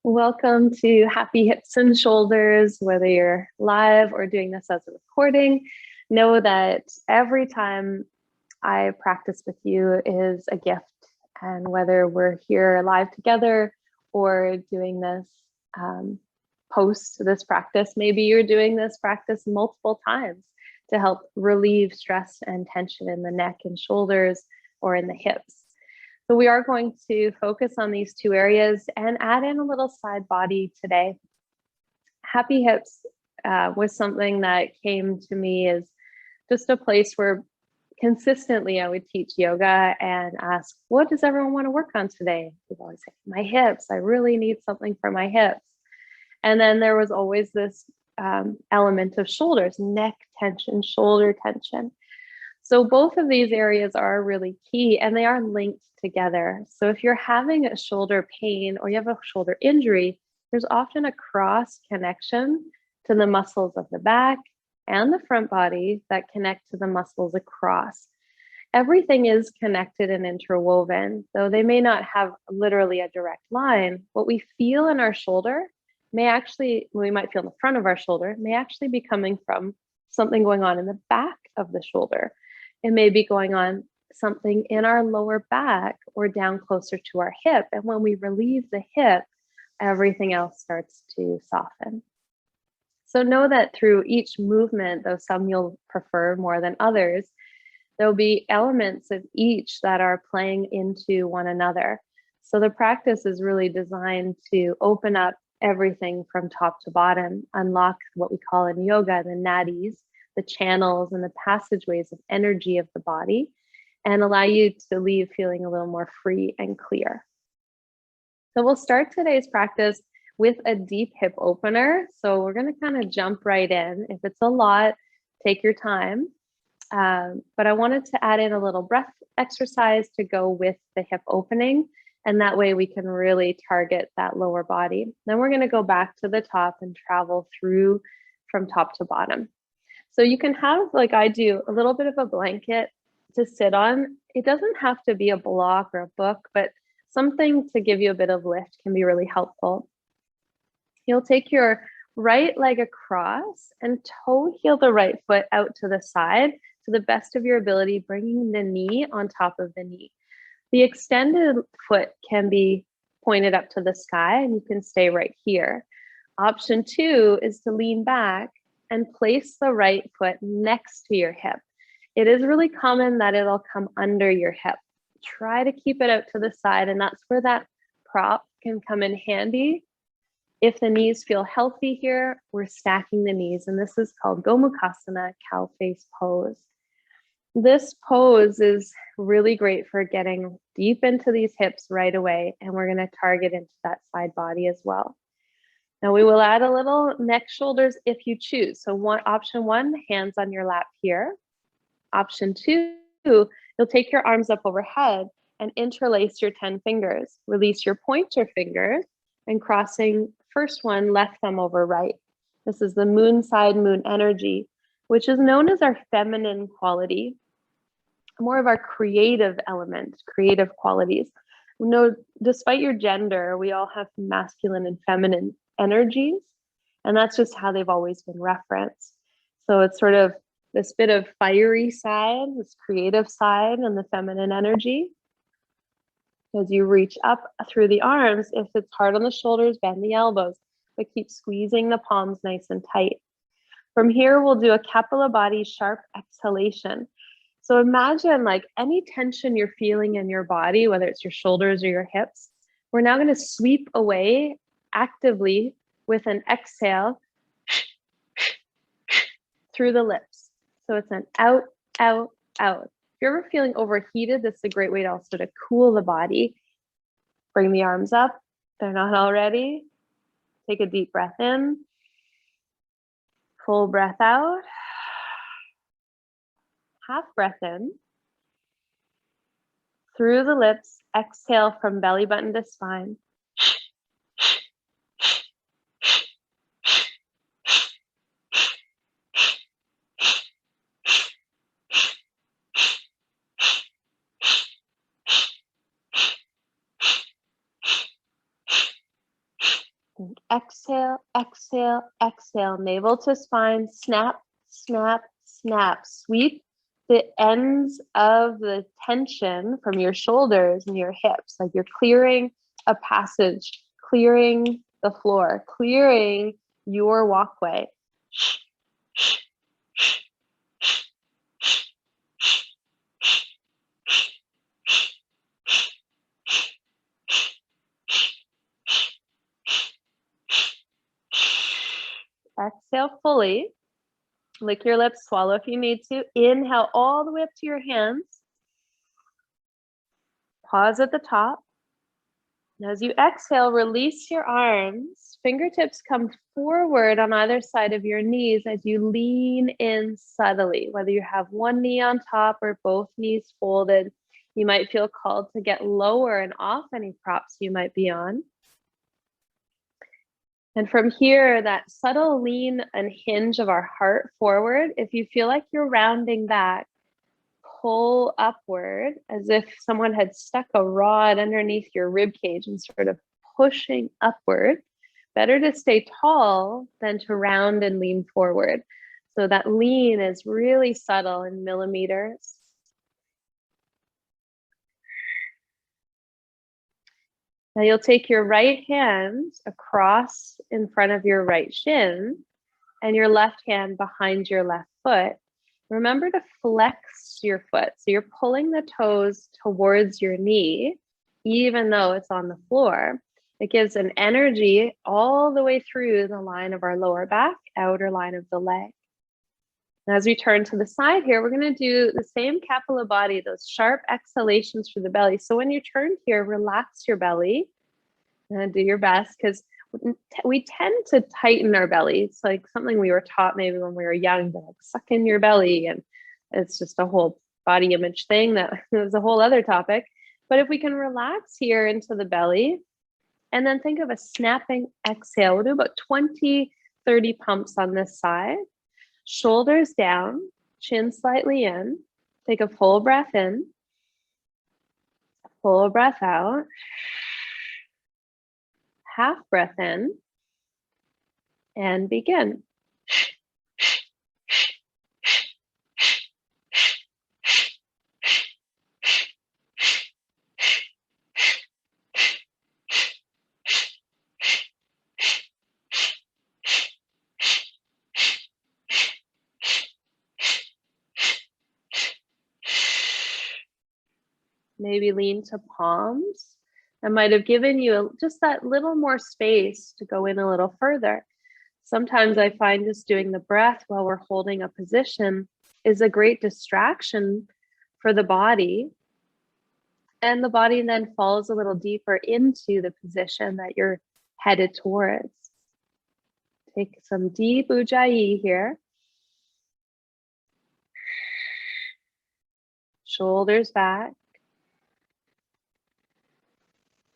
Welcome to Happy Hips and Shoulders. Whether you're live or doing this as a recording, know that every time I practice with you is a gift. And whether we're here live together or doing this post this practice, maybe you're doing this practice multiple times to help relieve stress and tension in the neck and shoulders or in the hips. So we are going to focus on these two areas and add in a little side body today. Happy hips was something that came to me as just a place where consistently I would teach yoga and ask, what does everyone want to work on today? People always say, my hips, I really need something for my hips. And then there was always this element of shoulders, neck tension, shoulder tension. So both of these areas are really key and they are linked together. So if you're having a shoulder pain or you have a shoulder injury, there's often a cross connection to the muscles of the back and the front body that connect to the muscles across. Everything is connected and interwoven, though they may not have literally a direct line. What we feel in our shoulder may actually, we might feel in the front of our shoulder, may actually be coming from something going on in the back of the shoulder. It may be going on something in our lower back or down closer to our hip. And when we relieve the hip, everything else starts to soften. So know that through each movement, though some you'll prefer more than others, there'll be elements of each that are playing into one another. So the practice is really designed to open up everything from top to bottom, unlock what we call in yoga the nadis, the channels and the passageways of energy of the body, and allow you to leave feeling a little more free and clear. So we'll start today's practice with a deep hip opener. So we're going to kind of jump right in. If it's a lot, take your time. But I wanted to add in a little breath exercise to go with the hip opening. And that way we can really target that lower body. Then we're going to go back to the top and travel through from top to bottom. So you can have, like I do, a little bit of a blanket to sit on. It doesn't have to be a block or a book, but something to give you a bit of lift can be really helpful. You'll take your right leg across and toe heel the right foot out to the side to the best of your ability, bringing the knee on top of the knee. The extended foot can be pointed up to the sky and you can stay right here. Option 2 is to lean back and place the right foot next to your hip. It is really common that it'll come under your hip. Try to keep it out to the side, and that's where that prop can come in handy. If the knees feel healthy here, we're stacking the knees, and this is called Gomukasana, cow face pose. This pose is really great for getting deep into these hips right away, and we're going to target into that side body as well. Now we will add a little neck shoulders if you choose. So option 1, hands on your lap here. Option 2, you'll take your arms up overhead and interlace your 10 fingers. Release your pointer finger and crossing first one, left thumb over right. This is the moon side moon energy, which is known as our feminine quality, more of our creative element, creative qualities. No, despite your gender, we all have masculine and feminine energies, and that's just how they've always been referenced. So it's sort of this bit of fiery side, this creative side, and the feminine energy. As you reach up through the arms, if it's hard on the shoulders, bend the elbows, but keep squeezing the palms nice and tight. From here, we'll do a Kapalabhati sharp exhalation. So imagine like any tension you're feeling in your body, whether it's your shoulders or your hips, we're now going to sweep away actively with an exhale through the lips. So it's an out, out, out. If you're ever feeling overheated, this is a great way to also to cool the body. Bring the arms up. They're not already. Take a deep breath in. Full breath out. Half breath in. Through the lips, exhale from belly button to spine. And exhale, exhale, exhale. Navel to spine, snap, snap, snap. Sweep the ends of the tension from your shoulders and your hips, like you're clearing a passage, clearing the floor, clearing your walkway. Exhale fully. Lick your lips, swallow if you need to. Inhale all the way up to your hands. Pause at the top. And as you exhale, release your arms. Fingertips come forward on either side of your knees as you lean in subtly. Whether you have one knee on top or both knees folded, you might feel called to get lower and off any props you might be on. And from here, that subtle lean and hinge of our heart forward, if you feel like you're rounding back, pull upward as if someone had stuck a rod underneath your rib cage and sort of pushing upward. Better to stay tall than to round and lean forward. So that lean is really subtle in millimeters. Now you'll take your right hand across in front of your right shin and your left hand behind your left foot. Remember to flex your foot. So you're pulling the toes towards your knee, even though it's on the floor. It gives an energy all the way through the line of our lower back, outer line of the leg. And as we turn to the side here, we're going to do the same Kapalabhati, those sharp exhalations for the belly. So when you turn here, relax your belly and do your best, because we tend to tighten our belly. It's like something we were taught maybe when we were young, to like suck in your belly, and it's just a whole body image thing that is a whole other topic. But if we can relax here into the belly and then think of a snapping exhale, we'll do about 20, 30 pumps on this side. Shoulders down, chin slightly in. Take a full breath in, full breath out. Half breath in, and begin. Maybe lean to palms. That might have given you just that little more space to go in a little further. Sometimes I find just doing the breath while we're holding a position is a great distraction for the body. And the body then falls a little deeper into the position that you're headed towards. Take some deep ujjayi here. Shoulders back.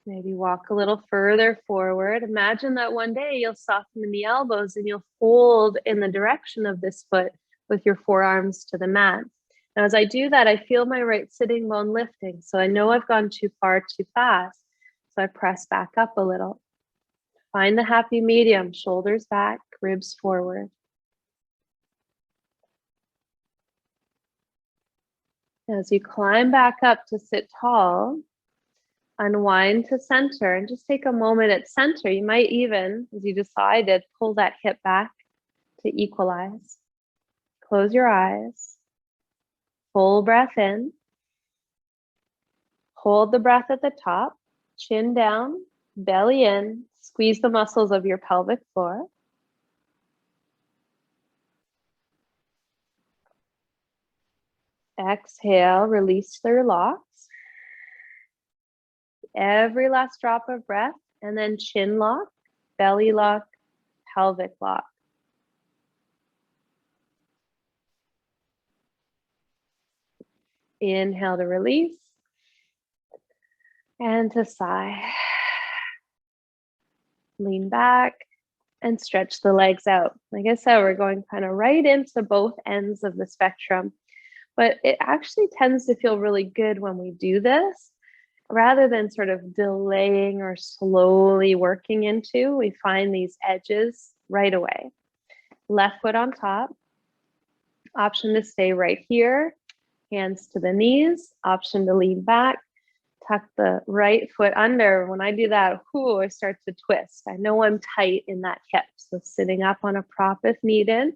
Maybe walk a little further forward. Imagine that one day you'll soften in the elbows and you'll fold in the direction of this foot with your forearms to the mat. Now, as I do that, I feel my right sitting bone lifting. So I know I've gone too far, too fast. So I press back up a little. Find the happy medium, shoulders back, ribs forward. As you climb back up to sit tall, unwind to center and just take a moment at center. You might even, as you decided, pull that hip back to equalize. Close your eyes. Full breath in. Hold the breath at the top. Chin down, belly in. Squeeze the muscles of your pelvic floor. Exhale, release your locks. Every last drop of breath, and then chin lock, belly lock, pelvic lock. Inhale to release and to sigh. Lean back and stretch the legs out. Like I said, we're going kind of right into both ends of the spectrum, but it actually tends to feel really good when we do this. rather than sort of delaying or slowly working into, we find these edges right away. Left foot on top, option to stay right here, hands to the knees, option to lean back, tuck the right foot under. When I do that, I start to twist. I know I'm tight in that hip. So sitting up on a prop if needed,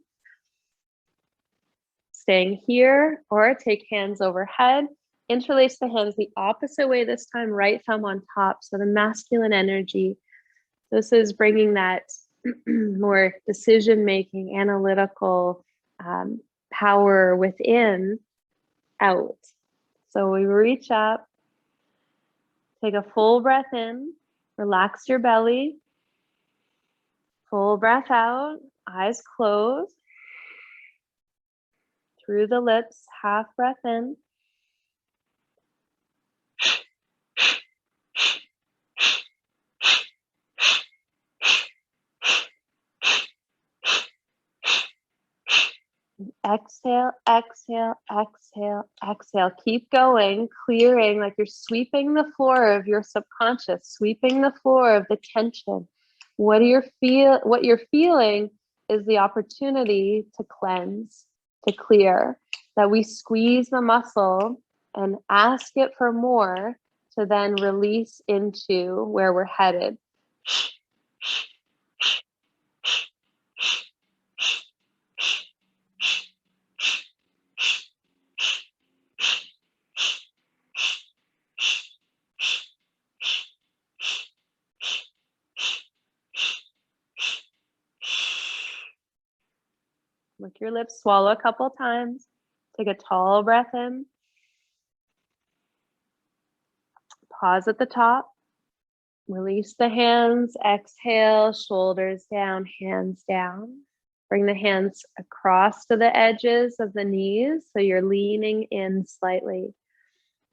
staying here, or take hands overhead. Interlace the hands the opposite way this time, right thumb on top. So the masculine energy. This is bringing that more decision-making, analytical power within out. So we reach up, take a full breath in, relax your belly, full breath out, eyes closed, through the lips, half breath in. Exhale, exhale, exhale, exhale. Keep going, clearing like you're sweeping the floor of your subconscious, sweeping the floor of the tension. What you're feeling is the opportunity to cleanse, to clear, that we squeeze the muscle and ask it for more to then release into where we're headed. Lick your lips, swallow a couple times. Take a tall breath in. Pause at the top. Release the hands. Exhale, shoulders down, hands down. Bring the hands across to the edges of the knees so you're leaning in slightly.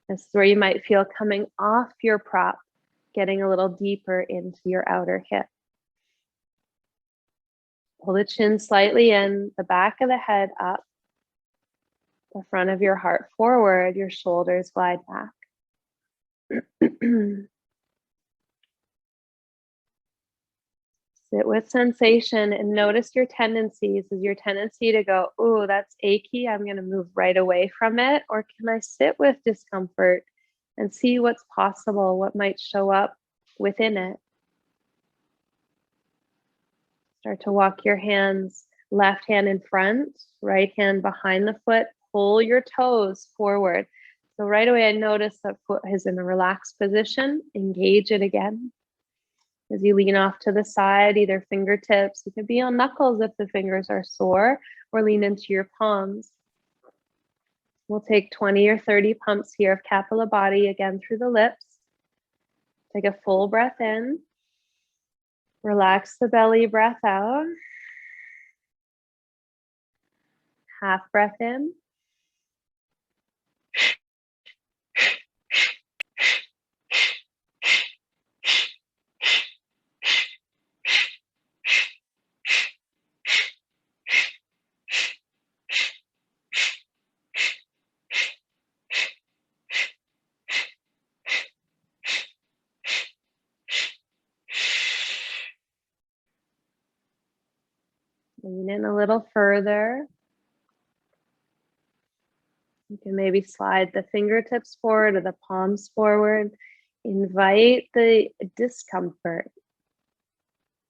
This is where you might feel coming off your prop, getting a little deeper into your outer hip. Pull the chin slightly in, the back of the head up, the front of your heart forward, your shoulders glide back. Sit with sensation and notice your tendencies. Is your tendency to go, oh, that's achy, I'm going to move right away from it? Or can I sit with discomfort and see what's possible, what might show up within it? Start to walk your hands, left hand in front, right hand behind the foot. Pull your toes forward. So right away, I notice that foot is in a relaxed position. Engage it again. As you lean off to the side, either fingertips, you could be on knuckles if the fingers are sore, or lean into your palms. We'll take 20 or 30 pumps here of Kapala body, again through the lips. Take a full breath in. Relax the belly, breath out. Half breath in. Lean in a little further. You can maybe slide the fingertips forward or the palms forward. Invite the discomfort.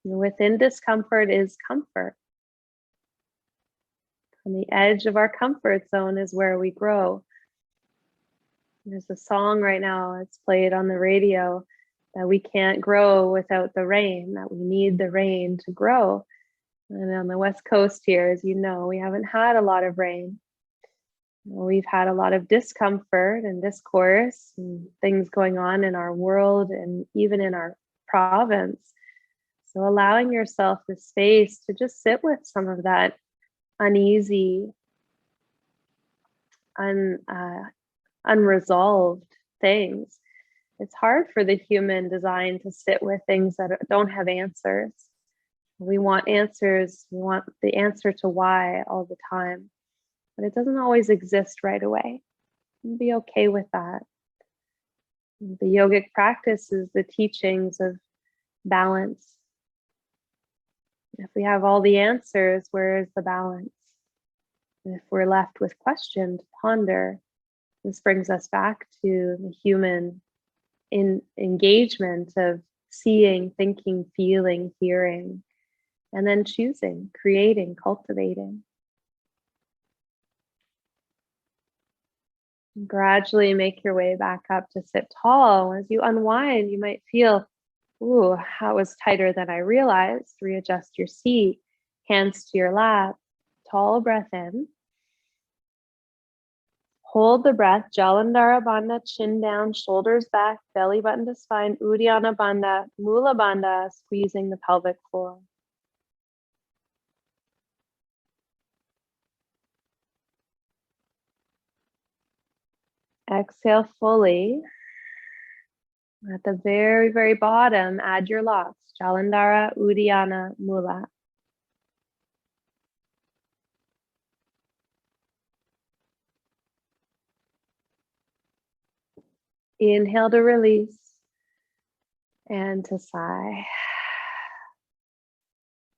Within discomfort is comfort. On the edge of our comfort zone is where we grow. There's a song right now, it's played on the radio, that we can't grow without the rain, that we need the rain to grow. And on the West Coast here, as you know, we haven't had a lot of rain. We've had a lot of discomfort and discourse and things going on in our world and even in our province. So allowing yourself the space to just sit with some of that uneasy, unresolved things. It's hard for the human design to sit with things that don't have answers. We want answers. We want the answer to why all the time, but it doesn't always exist right away. And be okay with that. The yogic practice is the teachings of balance. If we have all the answers, where is the balance? And if we're left with question to ponder, this brings us back to the human engagement of seeing, thinking, feeling, hearing, and then choosing, creating, cultivating. Gradually make your way back up to sit tall. As you unwind, you might feel, ooh, that was tighter than I realized. Readjust your seat, hands to your lap, tall breath in. Hold the breath, Jalandhara Bandha, chin down, shoulders back, belly button to spine, Uddiyana Bandha, Mula Bandha, squeezing the pelvic floor. Exhale fully. At the very, very bottom, add your locks, Jalandhara, Uddiyana, Mula. Inhale to release and to sigh.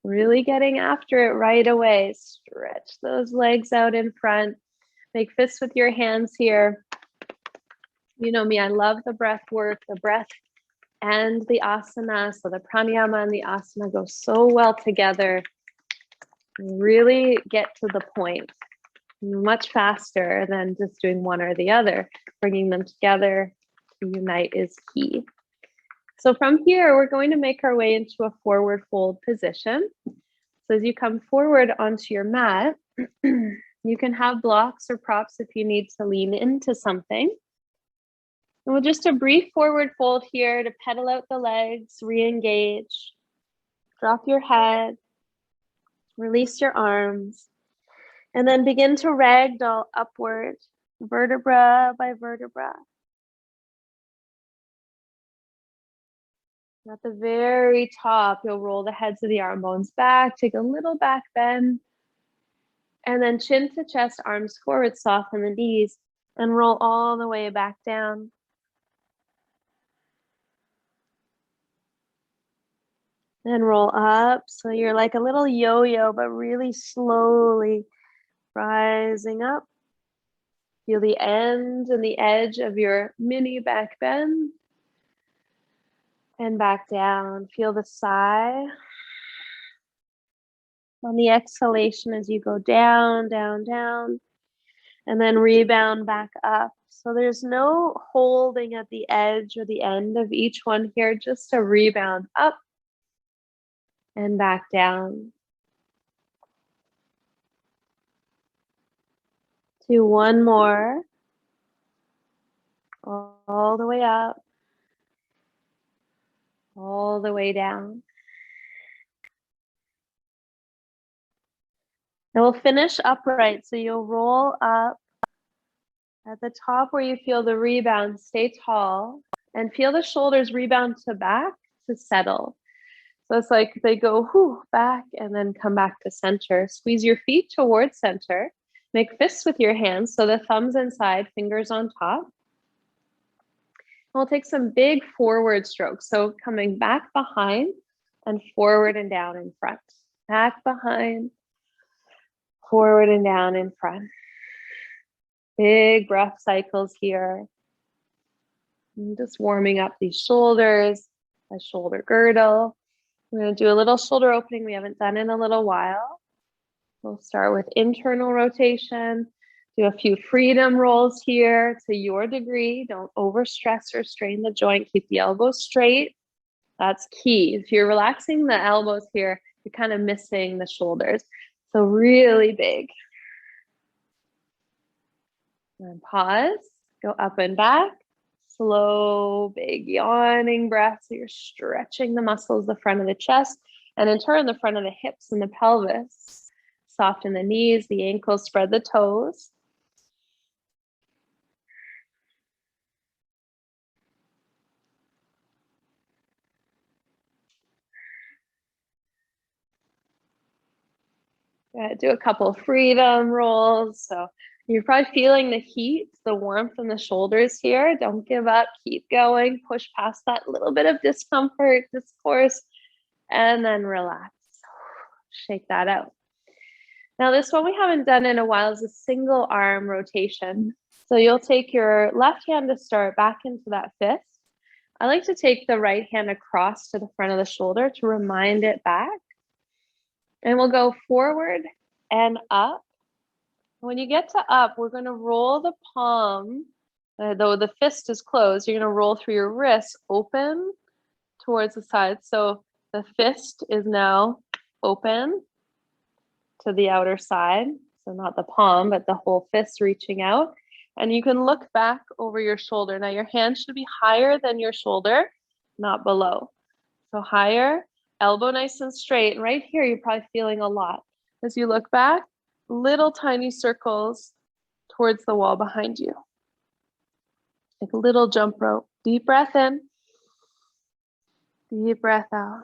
Really getting after it right away. Stretch those legs out in front. Make fists with your hands here. You know me, I love the breath work, the breath and the asana. So the pranayama and the asana go so well together. Really get to the point much faster than just doing one or the other. Bringing them together to unite is key. So from here, we're going to make our way into a forward fold position. So as you come forward onto your mat, you can have blocks or props if you need to lean into something. And we'll just a brief forward fold here to pedal out the legs, re-engage, drop your head, release your arms, and then begin to ragdoll upward, vertebra by vertebra. At the very top, you'll roll the heads of the arm bones back, take a little back bend, and then chin to chest, arms forward, soften the knees, and roll all the way back down. Then roll up, so you're like a little yo-yo, but really slowly rising up. Feel the end and the edge of your mini back bend. And back down. Feel the sigh. On the exhalation as you go down, down, down. And then rebound back up. So there's no holding at the edge or the end of each one here, just a rebound up and back down. Do one more. All the way up. All the way down. And we'll finish upright. So you'll roll up at the top where you feel the rebound, stay tall and feel the shoulders rebound to back to settle. So it's like they go back and then come back to center. Squeeze your feet towards center. Make fists with your hands. So the thumbs inside, fingers on top. We'll take some big forward strokes. So coming back behind and forward and down in front. Back behind, forward and down in front. Big breath cycles here. And just warming up these shoulders, a shoulder girdle. We're going to do a little shoulder opening we haven't done in a little while. We'll start with internal rotation. Do a few freedom rolls here to your degree. Don't overstress or strain the joint. Keep the elbows straight. That's key. If you're relaxing the elbows here, you're kind of missing the shoulders. So really big. And pause. Go up and back. Slow, big yawning breath. So you're stretching the muscles, the front of the chest, and in turn, the front of the hips and the pelvis. Soften the knees, the ankles, spread the toes. Do a couple freedom rolls. So You're probably feeling the heat, the warmth in the shoulders here. Don't give up, keep going, push past that little bit of discomfort, discourse, and then relax. Shake that out. Now this one we haven't done in a while is a single arm rotation. So you'll take your left hand to start back into that fist. I like to take the right hand across to the front of the shoulder to remind it back. And we'll go forward and up. When you get to up, we're going to roll the palm, though the fist is closed, you're going to roll through your wrist open towards the side. So the fist is now open to the outer side. So not the palm, but the whole fist reaching out. And you can look back over your shoulder. Now your hand should be higher than your shoulder, not below. So higher, elbow nice and straight. And right here, you're probably feeling a lot. As you look back, little tiny circles towards the wall behind you. Like a little jump rope. Deep breath in. Deep breath out.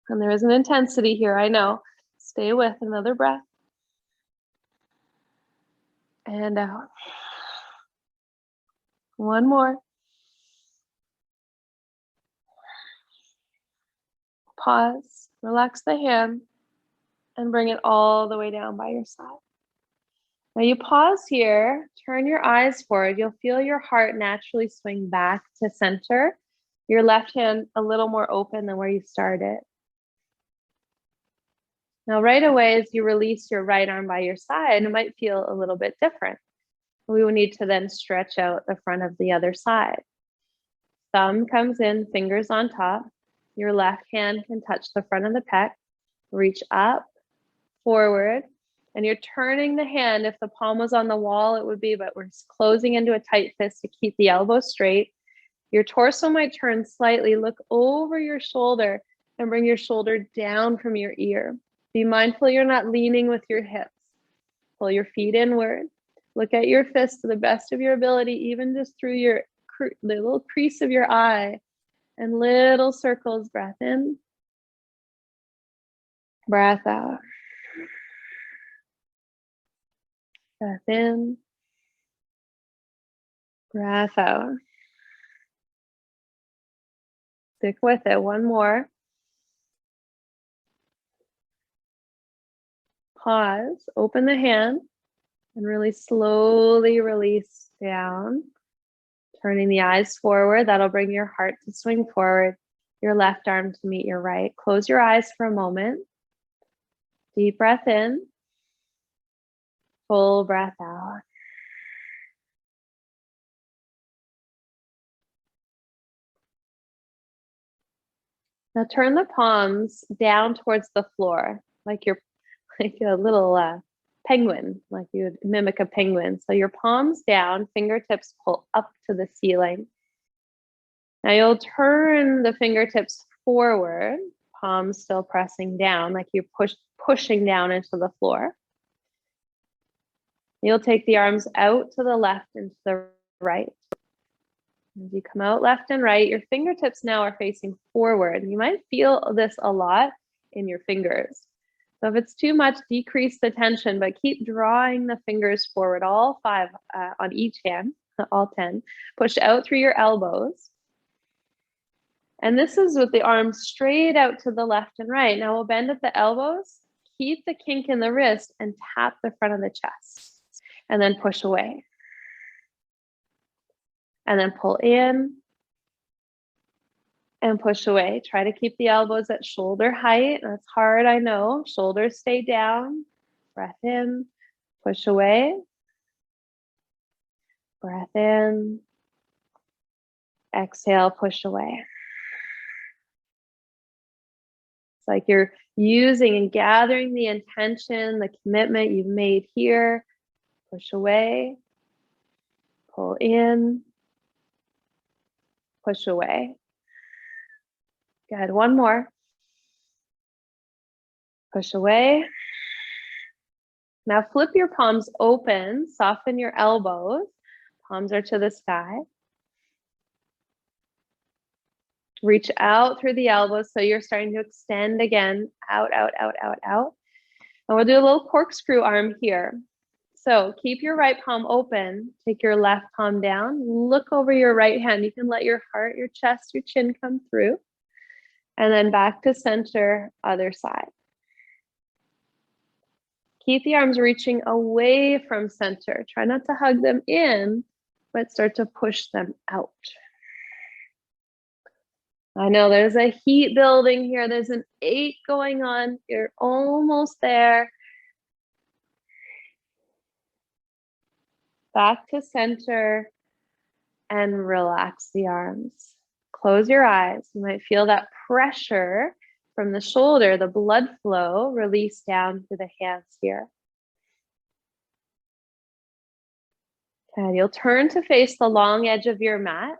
And there is an intensity here, I know. Stay with another breath. And out. One more. Pause. Relax the hand. And bring it all the way down by your side. Now you pause here, turn your eyes forward. You'll feel your heart naturally swing back to center. Your left hand a little more open than where you started. Now right away, as you release your right arm by your side, it might feel a little bit different. We will need to then stretch out the front of the other side. Thumb comes in, fingers on top. Your left hand can touch the front of the pec. Reach up, forward, and you're turning the hand. If the palm was on the wall, it would be, but we're closing into a tight fist to keep the elbow straight. Your torso might turn slightly. Look over your shoulder and bring your shoulder down from your ear. Be mindful you're not leaning with your hips. Pull your feet inward. Look at your fist to the best of your ability, even just through your little crease of your eye, and little circles. Breath in, breath out. Breath in, breath out. Stick with it. One more. Pause, open the hand, and really slowly release down. Turning the eyes forward, that'll bring your heart to swing forward, your left arm to meet your right. Close your eyes for a moment. Deep breath in, full breath out. Now turn the palms down towards the floor, like you're like a little penguin, like you would mimic a penguin. So your palms down, fingertips pull up to the ceiling. Now you'll turn the fingertips forward, palms still pressing down, like you're pushing down into the floor. You'll take the arms out to the left and to the right. As you come out left and right, your fingertips now are facing forward. You might feel this a lot in your fingers. So if it's too much, decrease the tension, but keep drawing the fingers forward, all 5 on each hand, all 10. Push out through your elbows. And this is with the arms straight out to the left and right. Now we'll bend at the elbows, keep the kink in the wrist, and tap the front of the chest. And then push away. And then pull in and push away. Try to keep the elbows at shoulder height. That's hard, I know. Shoulders stay down. Breath in, push away. Breath in. Exhale, push away. It's like you're using and gathering the intention, the commitment you've made here. Push away. Pull in. Push away. Good. One more. Push away. Now flip your palms open, soften your elbows. Palms are to the sky. Reach out through the elbows so you're starting to extend again. Out, out, out, out, out. And we'll do a little corkscrew arm here. So keep your right palm open, take your left palm down, look over your right hand. You can let your heart, your chest, your chin come through, and then back to center, other side. Keep the arms reaching away from center. Try not to hug them in, but start to push them out. I know there's a heat building here. There's an ache going on. You're almost there. Back to center and relax the arms. Close your eyes. You might feel that pressure from the shoulder, the blood flow release down to the hands here. And you'll turn to face the long edge of your mat.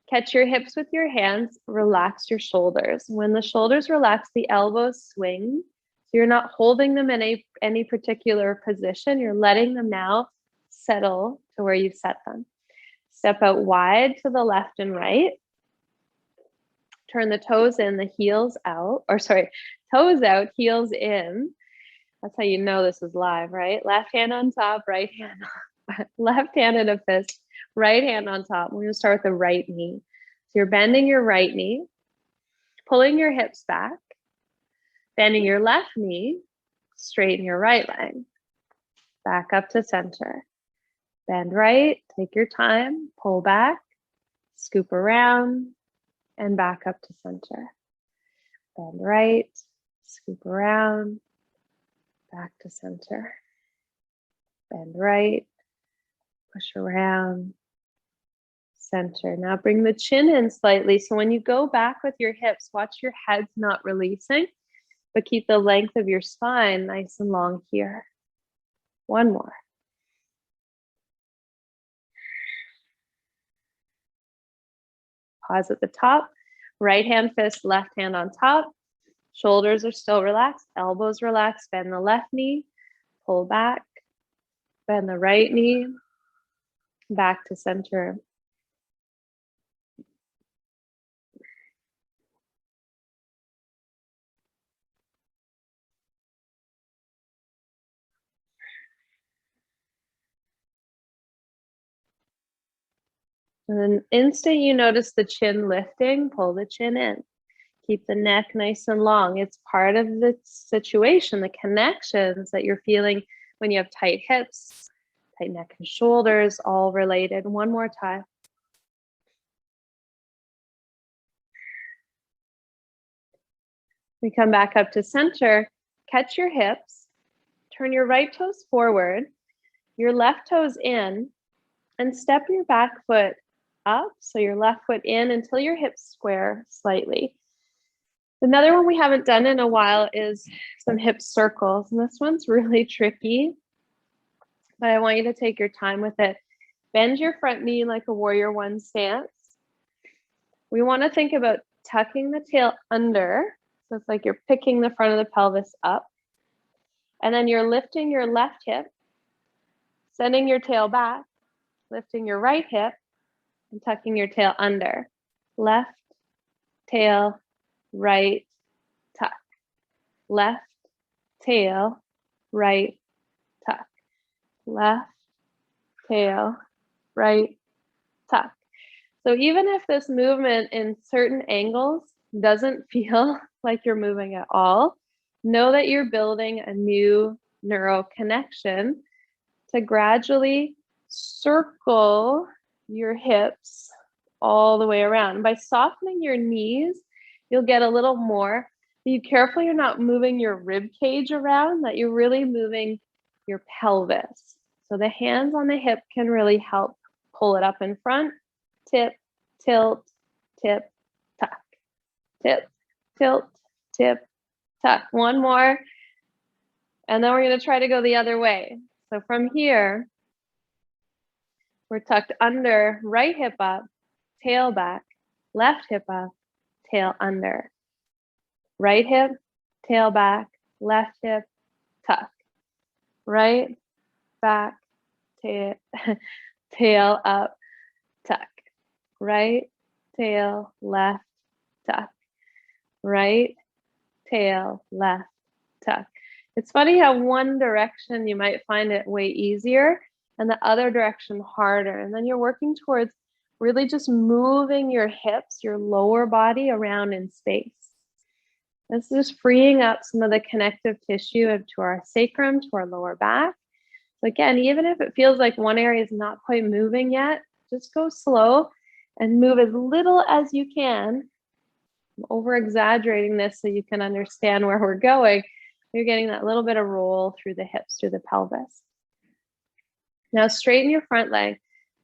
Catch your hips with your hands, relax your shoulders. When the shoulders relax, the elbows swing. So you're not holding them in any particular position. You're letting them now settle to where you've set them. Step out wide to the left and right. Turn the toes in, the heels out, toes out, heels in. That's how you know this is live, right? Left hand on top, right hand on, left hand in a fist, right hand on top. We're gonna start with the right knee. So you're bending your right knee, pulling your hips back, bending your left knee, straighten your right leg, back up to center. Bend right, take your time, pull back, scoop around, and back up to center. Bend right, scoop around, back to center. Bend right, push around, center. Now bring the chin in slightly. So when you go back with your hips, watch your head's not releasing, but keep the length of your spine nice and long here. One more. Pause at the top. Right hand fist, left hand on top. Shoulders are still relaxed, elbows relaxed. Bend the left knee, pull back. Bend the right knee, back to center. And then instant you notice the chin lifting, pull the chin in. Keep the neck nice and long. It's part of the situation, the connections that you're feeling when you have tight hips, tight neck and shoulders, all related. One more time. We come back up to center. Catch your hips. Turn your right toes forward, your left toes in, and step your back foot up. So your left foot in until your hips square slightly. Another one we haven't done in a while is some hip circles. And this one's really tricky, but I want you to take your time with it. Bend your front knee like a warrior one stance. We want to think about tucking the tail under. So it's like you're picking the front of the pelvis up. And then you're lifting your left hip, sending your tail back, lifting your right hip, and tucking your tail under. Left, tail, right, tuck. Left, tail, right, tuck. Left, tail, right, tuck. So even if this movement in certain angles doesn't feel like you're moving at all, know that you're building a new neural connection to gradually circle your hips all the way around. By softening your knees, you'll get a little more. Be careful you're not moving your rib cage around, that you're really moving your pelvis. So the hands on the hip can really help pull it up in front. Tip, tilt, tip, tuck. Tip, tilt, tip, tuck. One more. And then we're going to try to go the other way. So from here, we're tucked under, right hip up, tail back, left hip up, tail under. Right hip, tail back, left hip, tuck. Right, back, tail, tail up, tuck. Right, tail, left, tuck. Right, tail, left, tuck. It's funny how one direction you might find it way easier and the other direction harder. And then you're working towards really just moving your hips, your lower body around in space. This is just freeing up some of the connective tissue to our sacrum, to our lower back. So again, even if it feels like one area is not quite moving yet, just go slow and move as little as you can. I'm over exaggerating this so you can understand where we're going. You're getting that little bit of roll through the hips, through the pelvis. Now straighten your front leg,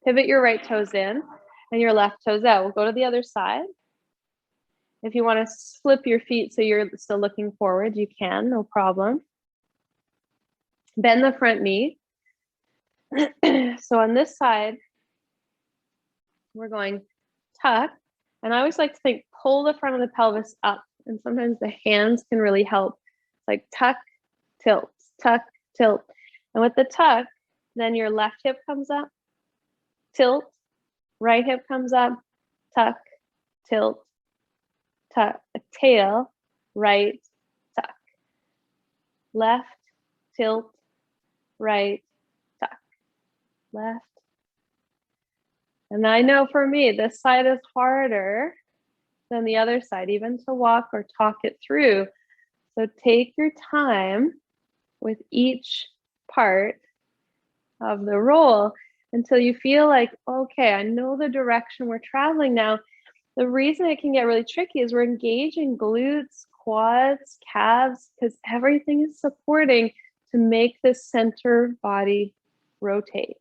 pivot your right toes in and your left toes out. We'll go to the other side. If you want to flip your feet so you're still looking forward, you can, no problem. Bend the front knee. So on this side, we're going tuck. And I always like to think, pull the front of the pelvis up. And sometimes the hands can really help. It's like tuck, tilt, tuck, tilt. And with the tuck, then your left hip comes up, tilt, right hip comes up, tuck, tilt, tuck, tail, right, tuck, left, tilt, right, tuck, left. And I know for me, this side is harder than the other side, even to walk or talk it through. So take your time with each part of the roll until you feel like, okay, I know the direction we're traveling now. The reason it can get really tricky is we're engaging glutes, quads, calves, because everything is supporting to make this center body rotate.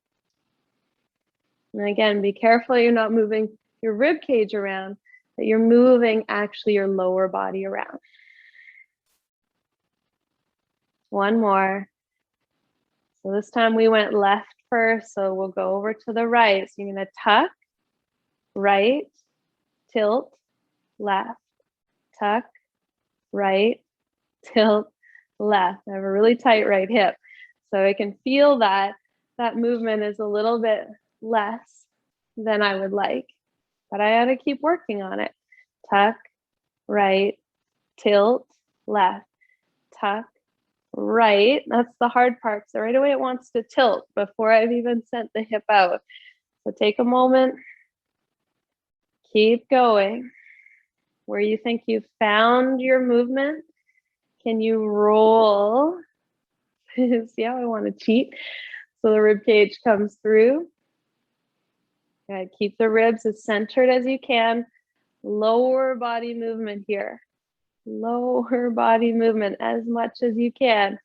And again, be careful you're not moving your rib cage around, that you're moving actually your lower body around. One more. So this time we went left first, so we'll go over to the right. So you're going to tuck, right, tilt, left, tuck, right, tilt, left. I have a really tight right hip, so I can feel that movement is a little bit less than I would like, but I got to keep working on it. Tuck, right, tilt, left, tuck, right. That's the hard part. So right away it wants to tilt before I've even sent the hip out. So take a moment, keep going. Where you think you've found your movement, can you roll? See how I want to cheat? So the rib cage comes through. Good. Keep the ribs as centered as you can. Lower body movement here. Lower body movement as much as you can.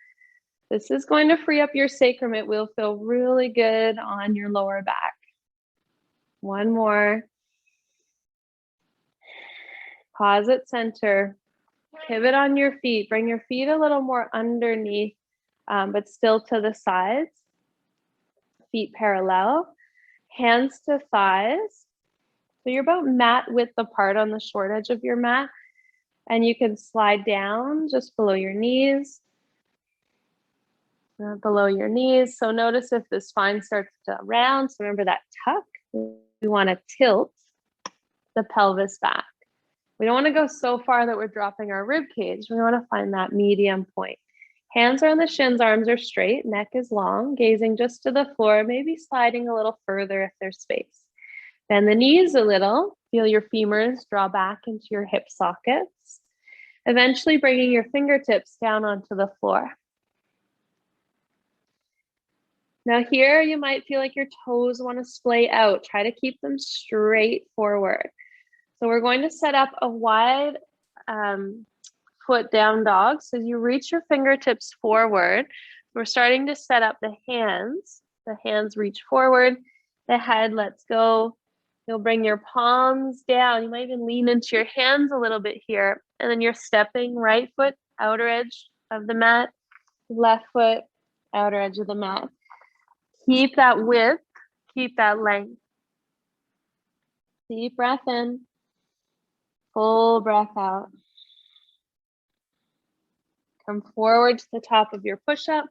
This is going to free up your sacrum. It will feel really good on your lower back. One more. Pause at center. Pivot on your feet. Bring your feet a little more underneath, but still to the sides. Feet parallel. Hands to thighs. So you're about mat width apart on the short edge of your mat. And you can slide down just below your knees. Below your knees. So notice if the spine starts to round. So remember that tuck. We want to tilt the pelvis back. We don't want to go so far that we're dropping our rib cage. We want to find that medium point. Hands are on the shins, arms are straight, neck is long, gazing just to the floor, maybe sliding a little further if there's space. Bend the knees a little, feel your femurs draw back into your hip sockets. Eventually bringing your fingertips down onto the floor. Now here you might feel like your toes want to splay out. Try to keep them straight forward. So we're going to set up a wide foot down dog. So you reach your fingertips forward. We're starting to set up the hands. The hands reach forward. The head lets go. You'll bring your palms down. You might even lean into your hands a little bit here. And then you're stepping right foot, outer edge of the mat. Left foot, outer edge of the mat. Keep that width. Keep that length. Deep breath in. Full breath out. Come forward to the top of your push-up.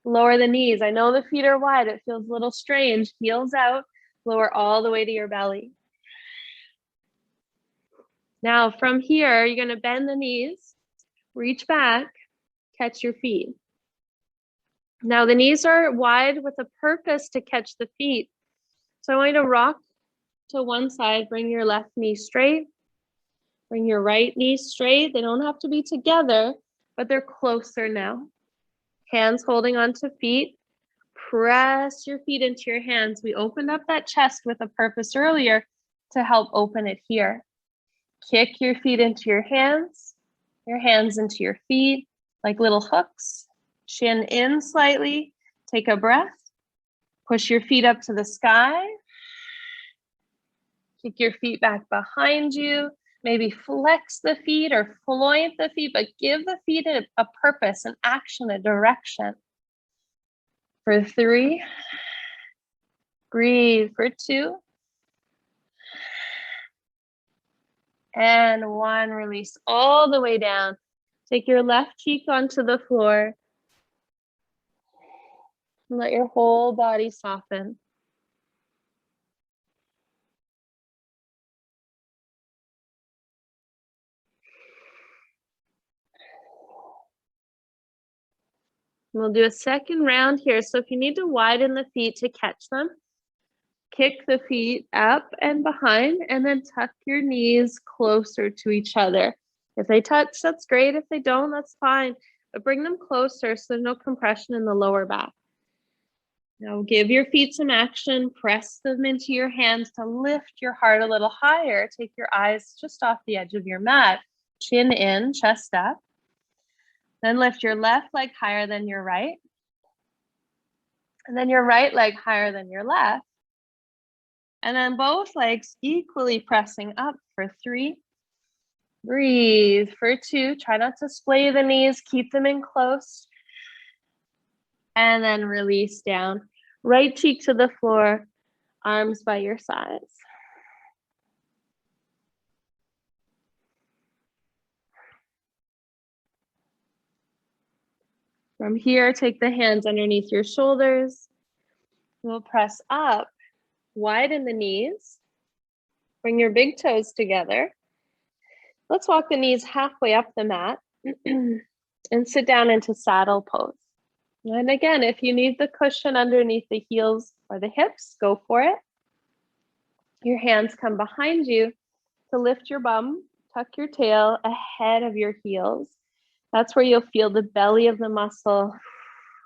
Lower the knees. I know the feet are wide. It feels a little strange. Heels out. Lower all the way to your belly. Now from here, you're going to bend the knees. Reach back. Catch your feet. Now the knees are wide with a purpose to catch the feet. So I want you to rock to one side, bring your left knee straight, bring your right knee straight. They don't have to be together, but they're closer now. Hands holding onto feet. Press your feet into your hands. We opened up that chest with a purpose earlier to help open it here. Kick your feet into your hands into your feet like little hooks. Chin in slightly. Take a breath. Push your feet up to the sky. Kick your feet back behind you. Maybe flex the feet or floint the feet, but give the feet a purpose, an action, a direction. For 3, breathe. For 2, and 1, release all the way down. Take your left cheek onto the floor. And let your whole body soften. We'll do a second round here. So if you need to widen the feet to catch them, kick the feet up and behind, and then tuck your knees closer to each other. If they touch, that's great. If they don't, that's fine. But bring them closer so there's no compression in the lower back. Now give your feet some action. Press them into your hands to lift your heart a little higher. Take your eyes just off the edge of your mat. Chin in, chest up. Then lift your left leg higher than your right. And then your right leg higher than your left. And then both legs equally pressing up for 3. Breathe. For 2, try not to splay the knees, keep them in close. And then release down. Right cheek to the floor, arms by your sides. From here, take the hands underneath your shoulders. We'll press up, widen the knees. Bring your big toes together. Let's walk the knees halfway up the mat and sit down into saddle pose. And again, if you need the cushion underneath the heels or the hips, go for it. Your hands come behind you to lift your bum, tuck your tail ahead of your heels. That's where you'll feel the belly of the muscle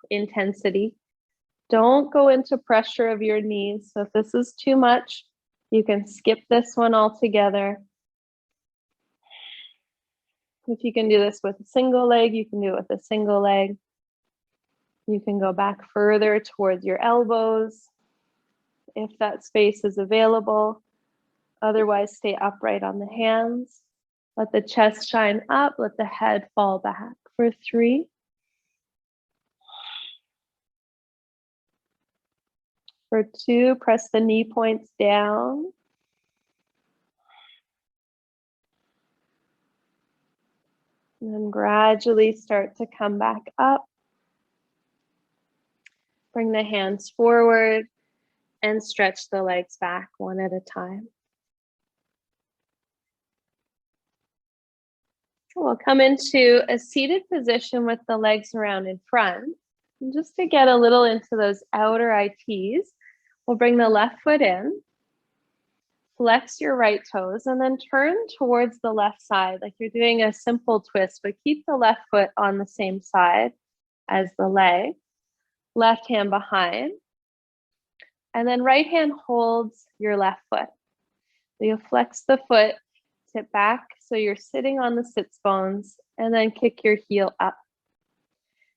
intensity. Don't go into pressure of your knees. So if this is too much, you can skip this one altogether. If you can do this with a single leg, you can do it with a single leg. You can go back further towards your elbows if that space is available. Otherwise, stay upright on the hands. Let the chest shine up. Let the head fall back for 3. For 2, press the knee points down. And then gradually start to come back up. Bring the hands forward and stretch the legs back one at a time. We'll come into a seated position with the legs around in front. And just to get a little into those outer ITs, we'll bring the left foot in, flex your right toes, and then turn towards the left side, like you're doing a simple twist, but keep the left foot on the same side as the leg. Left hand behind, and then right hand holds your left foot. So you'll flex the foot, tip back so you're sitting on the sits bones, and then kick your heel up.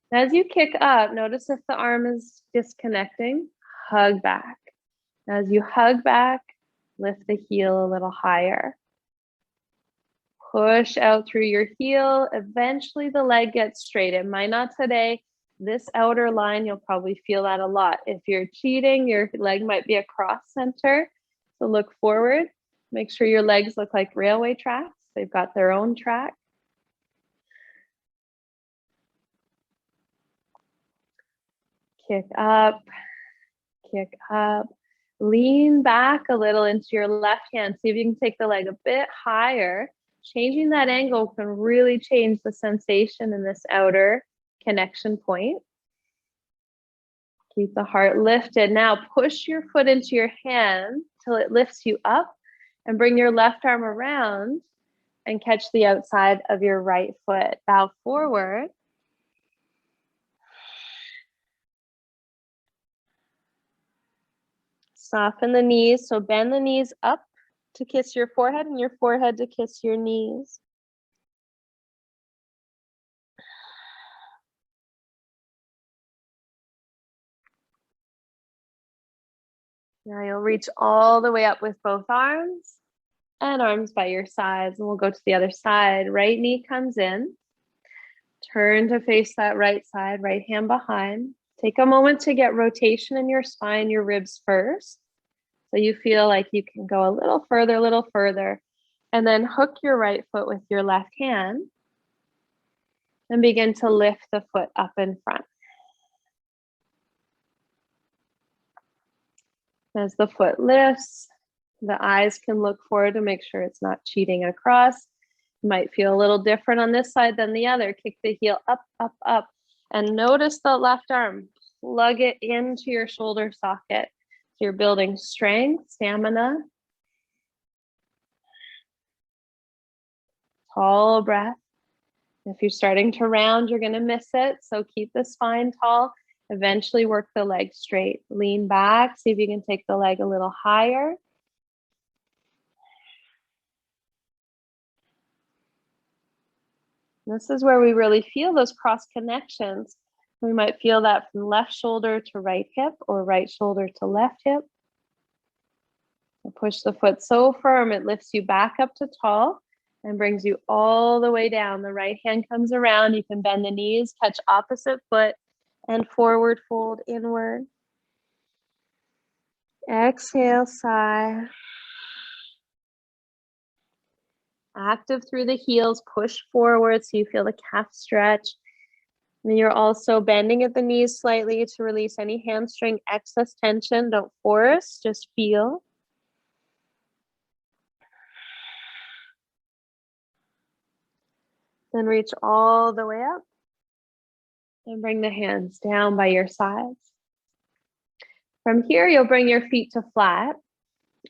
Now, as you kick up, notice if the arm is disconnecting, hug back. Now, as you hug back, lift the heel a little higher. Push out through your heel. Eventually the leg gets straight. It might not today. This outer line, you'll probably feel that a lot. If you're cheating, your leg might be across center. So look forward. Make sure your legs look like railway tracks. They've got their own track. Kick up, kick up. Lean back a little into your left hand. See if you can take the leg a bit higher. Changing that angle can really change the sensation in this outer connection point. Keep the heart lifted. Now push your foot into your hand till it lifts you up, and bring your left arm around and catch the outside of your right foot. Bow forward. Soften the knees, so bend the knees up to kiss your forehead and your forehead to kiss your knees. Now you'll reach all the way up with both arms and arms by your sides, and we'll go to the other side. Right knee comes in. Turn to face that right side, right hand behind. Take a moment to get rotation in your spine, your ribs first. So you feel like you can go a little further, and then hook your right foot with your left hand and begin to lift the foot up in front. As the foot lifts, the eyes can look forward to make sure it's not cheating across. You might feel a little different on this side than the other. Kick the heel up, up, up, and notice the left arm. Plug it into your shoulder socket. So you're building strength, stamina. Tall breath. If you're starting to round, you're going to miss it. So keep the spine tall. Eventually work the leg straight. Lean back. See if you can take the leg a little higher. This is where we really feel those cross connections. We might feel that from left shoulder to right hip or right shoulder to left hip. Push the foot so firm it lifts you back up to tall and brings you all the way down. The right hand comes around. You can bend the knees, catch opposite foot, and forward fold inward. Exhale, sigh. Active through the heels, push forward so you feel the calf stretch. And you're also bending at the knees slightly to release any hamstring excess tension. Don't force, just feel. Then reach all the way up and bring the hands down by your sides. From here, you'll bring your feet to flat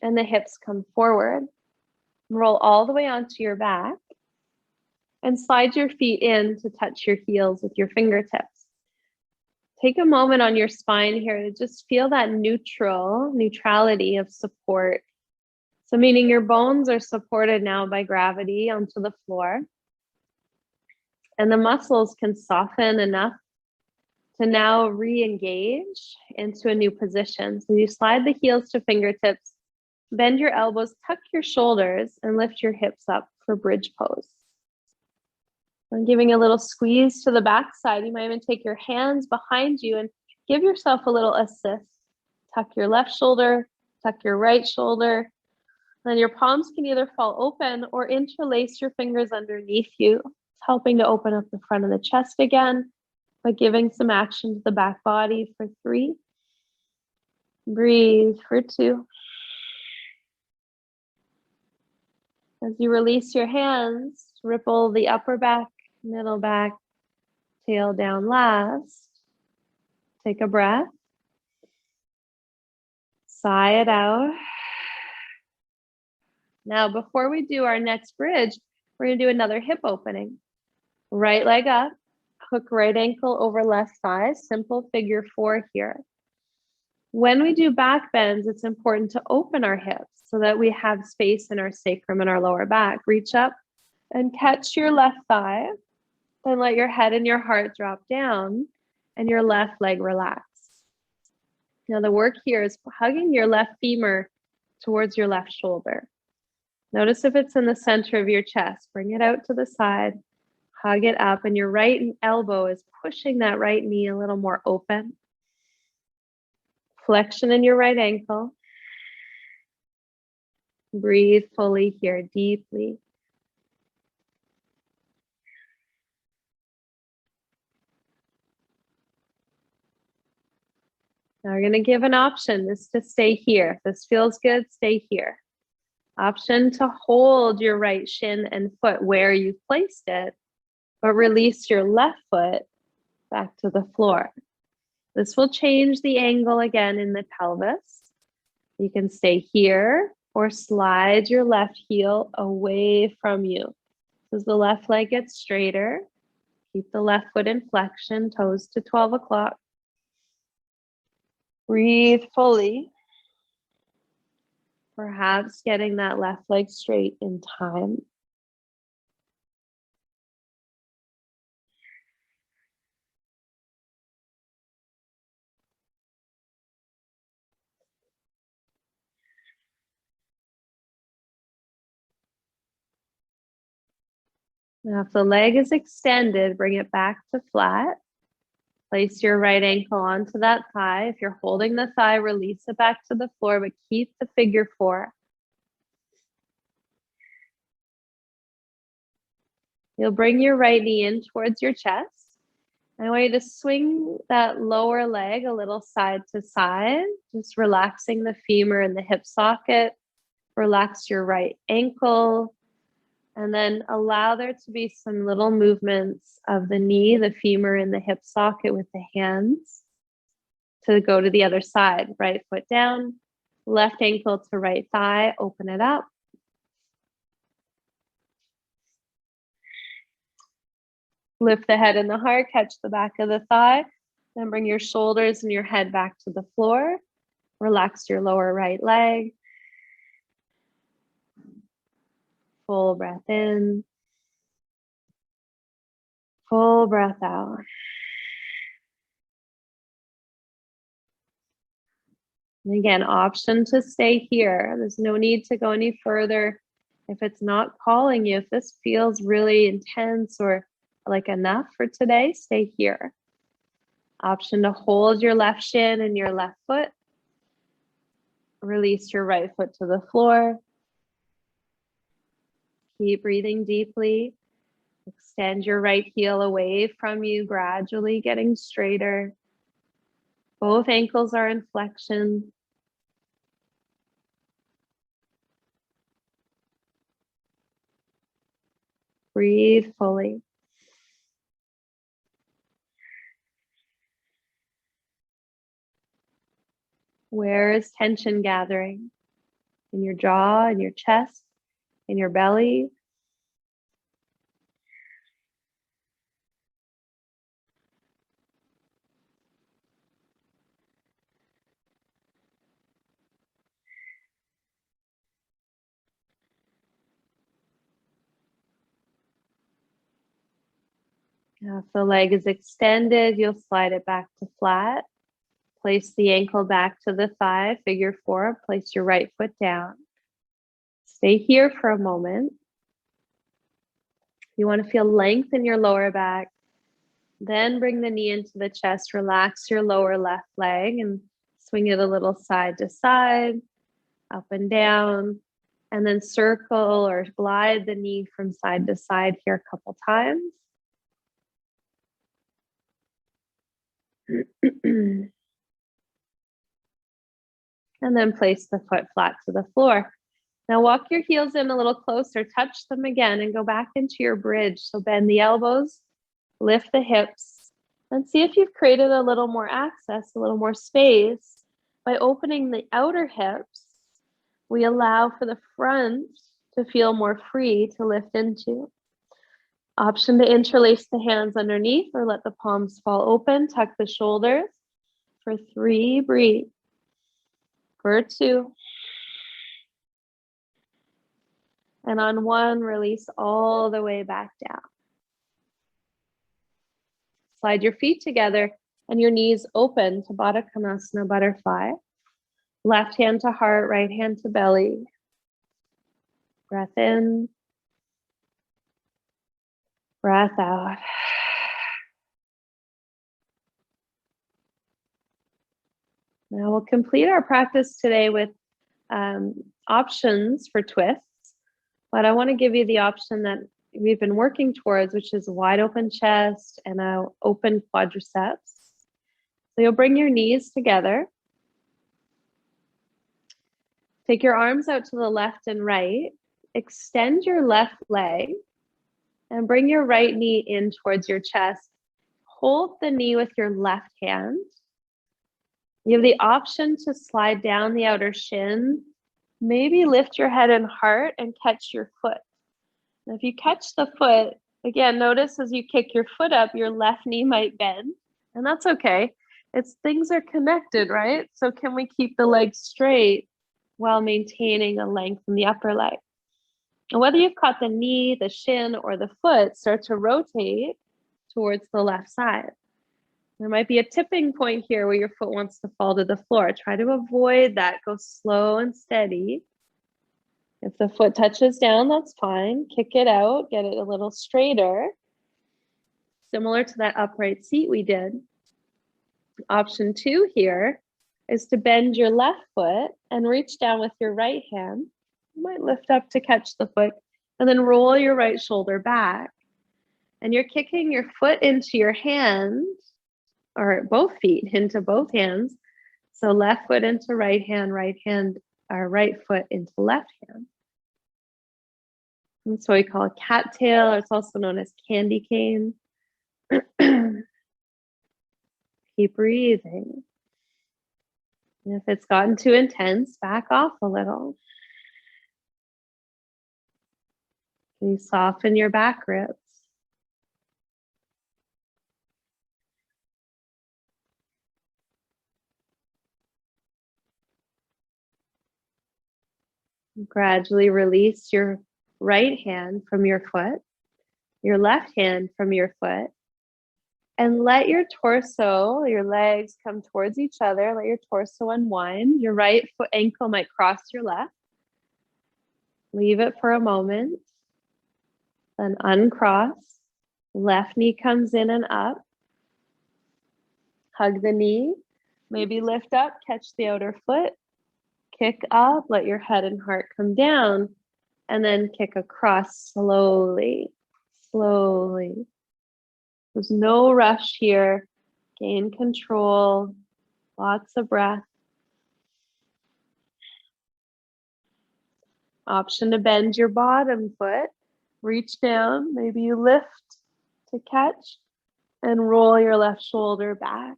and the hips come forward. Roll all the way onto your back and slide your feet in to touch your heels with your fingertips. Take a moment on your spine here to just feel that neutrality of support. So meaning your bones are supported now by gravity onto the floor. And the muscles can soften enough to now re-engage into a new position. So you slide the heels to fingertips, bend your elbows, tuck your shoulders, and lift your hips up for bridge pose. And giving a little squeeze to the backside, you might even take your hands behind you and give yourself a little assist. Tuck your left shoulder, tuck your right shoulder. Then your palms can either fall open or interlace your fingers underneath you, helping to open up the front of the chest again, but giving some action to the back body for 3. Breathe for 2. As you release your hands, ripple the upper back, middle back, tail down last. Take a breath. Sigh it out. Now, before we do our next bridge, we're going to do another hip opening. Right leg up, hook right ankle over left thigh, simple figure 4 here. When we do back bends, it's important to open our hips so that we have space in our sacrum and our lower back. Reach up and catch your left thigh, then let your head and your heart drop down and your left leg relax. Now the work here is hugging your left femur towards your left shoulder. Notice if it's in the center of your chest. Bring it out to the side. Hug it up, and your right elbow is pushing that right knee a little more open. Flexion in your right ankle. Breathe fully here, deeply. Now we're going to give an option. This to stay here. If this feels good, stay here. Option to hold your right shin and foot where you've placed it, but release your left foot back to the floor. This will change the angle again in the pelvis. You can stay here or slide your left heel away from you. As the left leg gets straighter, keep the left foot in flexion, toes to 12 o'clock. Breathe fully. Perhaps getting that left leg straight in time. Now, if the leg is extended, bring it back to flat. Place your right ankle onto that thigh. If you're holding the thigh, release it back to the floor, but keep the figure 4. You'll bring your right knee in towards your chest. I want you to swing that lower leg a little side to side, just relaxing the femur and the hip socket. Relax your right ankle. And then allow there to be some little movements of the knee, the femur, and the hip socket with the hands to go to the other side. Right foot down, left ankle to right thigh, open it up. Lift the head and the heart, catch the back of the thigh. Then bring your shoulders and your head back to the floor. Relax your lower right leg. Full breath in. Full breath out. And again, option to stay here. There's no need to go any further. If it's not calling you, if this feels really intense or like enough for today, stay here. Option to hold your left shin and your left foot. Release your right foot to the floor. Keep breathing deeply. Extend your right heel away from you, gradually getting straighter. Both ankles are in flexion. Breathe fully. Where is tension gathering? In your jaw, in your chest, in your belly? Now, if the leg is extended, you'll slide it back to flat. Place the ankle back to the thigh, figure 4. Place your right foot down. Stay here for a moment. You want to feel length in your lower back. Then bring the knee into the chest. Relax your lower left leg and swing it a little side to side, up and down. And then circle or glide the knee from side to side here a couple times. And then place the foot flat to the floor. Now walk your heels in a little closer, touch them again, and go back into your bridge. So bend the elbows, lift the hips, and see if you've created a little more access, a little more space. By opening the outer hips, we allow for the front to feel more free to lift into. Option to interlace the hands underneath or let the palms fall open. Tuck the shoulders. For 3, breathe. For 2. And on 1, release all the way back down. Slide your feet together and your knees open to Baddha Konasana, butterfly. Left hand to heart, right hand to belly. Breath in. Breath out. Now we'll complete our practice today with options for twists, but I want to give you the option that we've been working towards, which is a wide open chest and an open quadriceps. So you'll bring your knees together. Take your arms out to the left and right. Extend your left leg and bring your right knee in towards your chest. Hold the knee with your left hand You have the option to slide down the outer shin, maybe lift your head and heart and catch your foot. And if you catch the foot, again, notice as you kick your foot up, your left knee might bend, and that's okay. Things are connected, right? So can we keep the leg straight while maintaining a length in the upper leg? And whether you've caught the knee, the shin, or the foot, start to rotate towards the left side. There might be a tipping point here where your foot wants to fall to the floor. Try to avoid that. Go slow and steady. If the foot touches down, that's fine. Kick it out, get it a little straighter. Similar to that upright seat we did. Option 2 here is to bend your left foot and reach down with your right hand. You might lift up to catch the foot and then roll your right shoulder back. And you're kicking your foot into your hand, or both feet into both hands. So left foot into right hand, or right foot into left hand. That's what we call a cattail, or it's also known as candy cane. Keep breathing. And if it's gotten too intense, back off a little. Can you soften your back ribs? Gradually release your right hand from your foot, your left hand from your foot, and let your torso, your legs come towards each other. Let your torso unwind. Your right foot ankle might cross your left. Leave it for a moment. Then uncross. Left knee comes in and up. Hug the knee. Maybe lift up, catch the outer foot. Kick up, let your head and heart come down, and then kick across slowly, slowly. There's no rush here. Gain control, lots of breath. Option to bend your bottom foot, reach down, maybe you lift to catch, and roll your left shoulder back.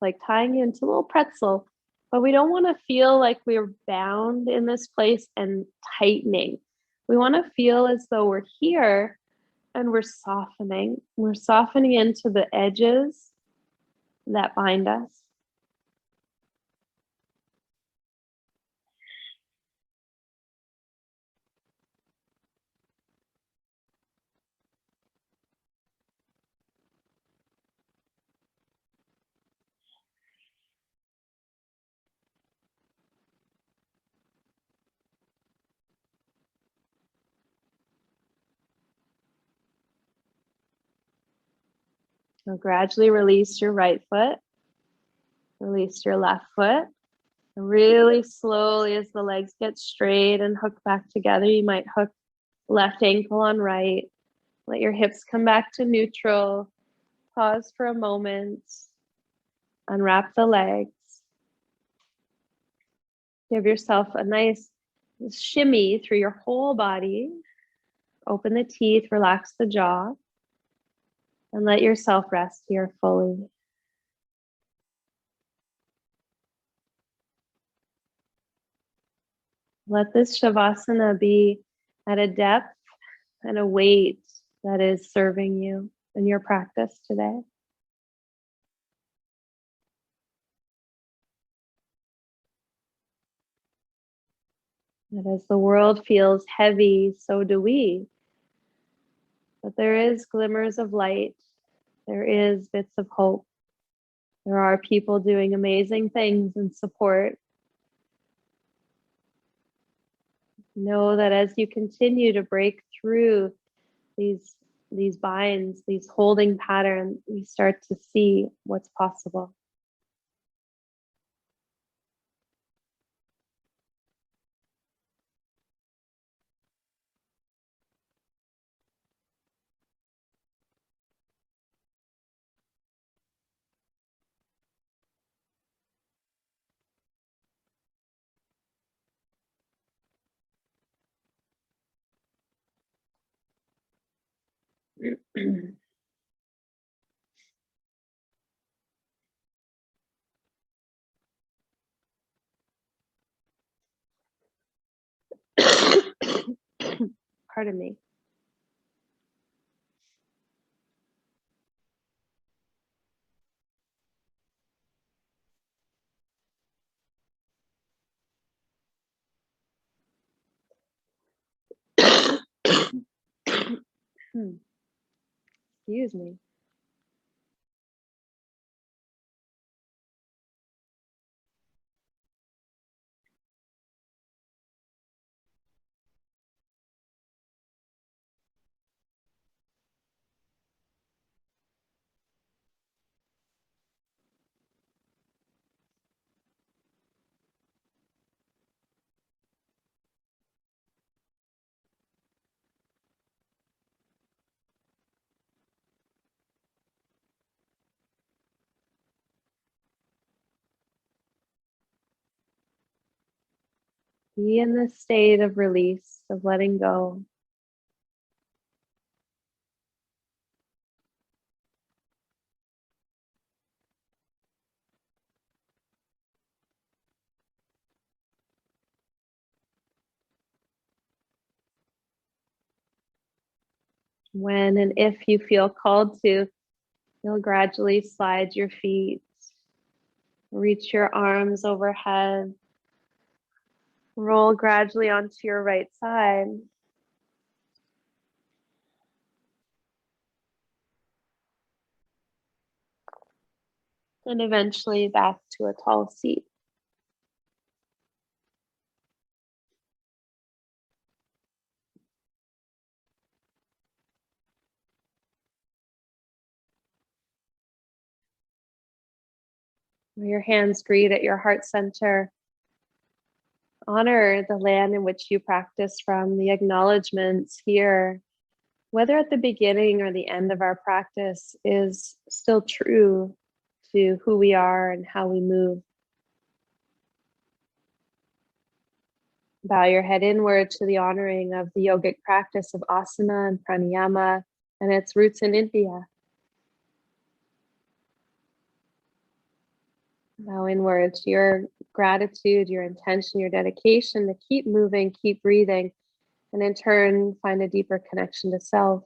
Like tying you into a little pretzel, but we don't want to feel like we're bound in this place and tightening. We want to feel as though we're here and we're softening. We're softening into the edges that bind us. Now gradually release your right foot, release your left foot. Really slowly, as the legs get straight and hook back together, you might hook left ankle on right. Let your hips come back to neutral. Pause for a moment. Unwrap the legs. Give yourself a nice shimmy through your whole body. Open the teeth, relax the jaw, and let yourself rest here fully. Let this Shavasana be at a depth and a weight that is serving you in your practice today. That as the world feels heavy, so do we. But there is glimmers of light. There is bits of hope. There are people doing amazing things in support. Know that as you continue to break through these binds, these holding patterns, we start to see what's possible. part of me. Excuse me. Be in this state of release, of letting go. When and if you feel called to, you'll gradually slide your feet, reach your arms overhead, roll gradually onto your right side, and eventually back to a tall seat. Where your hands greet at your heart center. Honor the land in which you practice from, the acknowledgements here, whether at the beginning or the end of our practice, is still true to who we are and how we move. Bow your head inward to the honoring of the yogic practice of asana and pranayama and its roots in India. Bow inward to your gratitude, your intention, your dedication to keep moving, keep breathing, and in turn, find a deeper connection to self,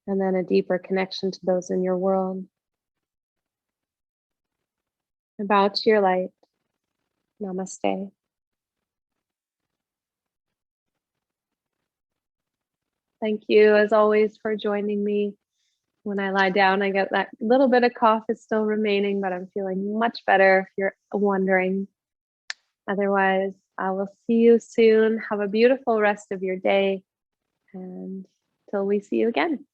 and then a deeper connection to those in your world. And bow to your light. Namaste. Thank you, as always, for joining me. When I lie down, I get that little bit of cough is still remaining, but I'm feeling much better if you're wondering. Otherwise, I will see you soon. Have a beautiful rest of your day, and till we see you again.